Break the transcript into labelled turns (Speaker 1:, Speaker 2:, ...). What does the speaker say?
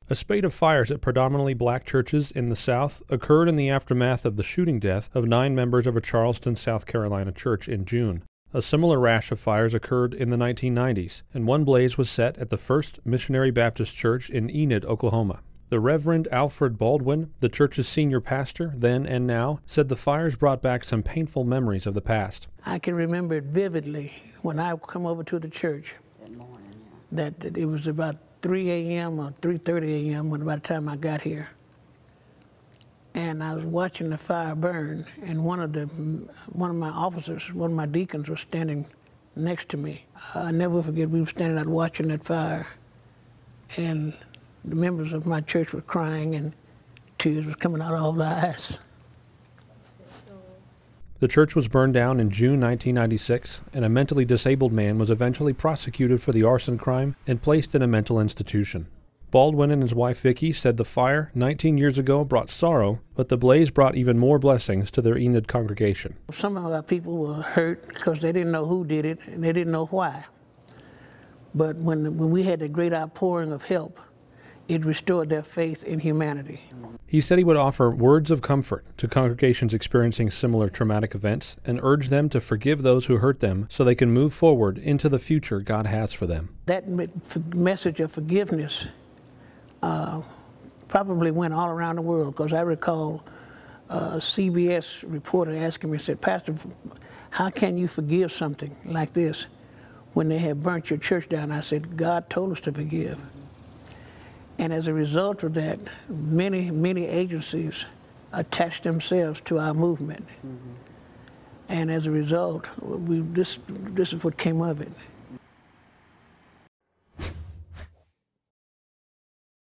Speaker 1: A spate of fires at predominantly black churches in the South occurred in the aftermath of the shooting death of 9 members of a Charleston, South Carolina church in June. A similar rash of fires occurred in the 1990s, and one blaze was set at the First Missionary Baptist Church in Enid, Oklahoma. The Reverend Alfred Baldwin, the church's senior pastor then and now, said the fires brought back some painful memories of the past.
Speaker 2: I can remember it vividly when I come over to the church. Good morning, yeah. That it was about 3 a.m. or 3:30 a.m. by the time I got here. And I was watching the fire burn, and one of my officers, one of my deacons, was standing next to me. I never forget, we were standing out watching that fire, and the members of my church were crying, and tears was coming out of all their eyes.
Speaker 1: The church was burned down in June 1996, and a mentally disabled man was eventually prosecuted for the arson crime and placed in a mental institution. Baldwin and his wife Vicki said the fire 19 years ago brought sorrow, but the blaze brought even more blessings to their Enid congregation.
Speaker 2: Some of our people were hurt because they didn't know who did it and they didn't know why. But when we had the great outpouring of help, it restored their faith in humanity.
Speaker 1: He said he would offer words of comfort to congregations experiencing similar traumatic events and urge them to forgive those who hurt them so they can move forward into the future God has for them.
Speaker 2: That message of forgiveness probably went all around the world, because I recall a CBS reporter asking me, said, "Pastor, how can you forgive something like this when they have burnt your church down?" I said, "God told us to forgive." And as a result of that, many agencies attached themselves to our movement. And as a result, this is what came of it.